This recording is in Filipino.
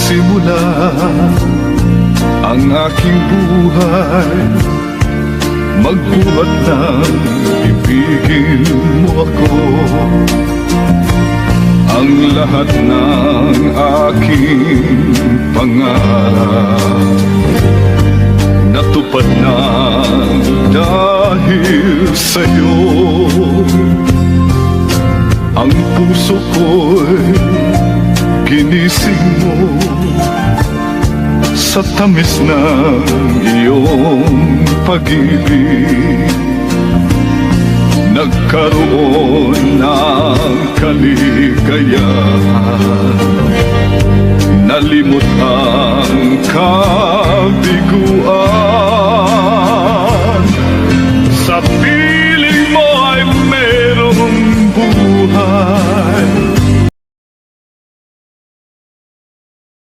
nagsimula ang aking buhay. Magbuhat ng ibigin mo ako. Ang lahat ng aking pangarap natupad na dahil sa'yo. Ang puso ko'y ginising mo sa tamis ng iyong pag-ibig. Nagkaroon ng kaligayahan.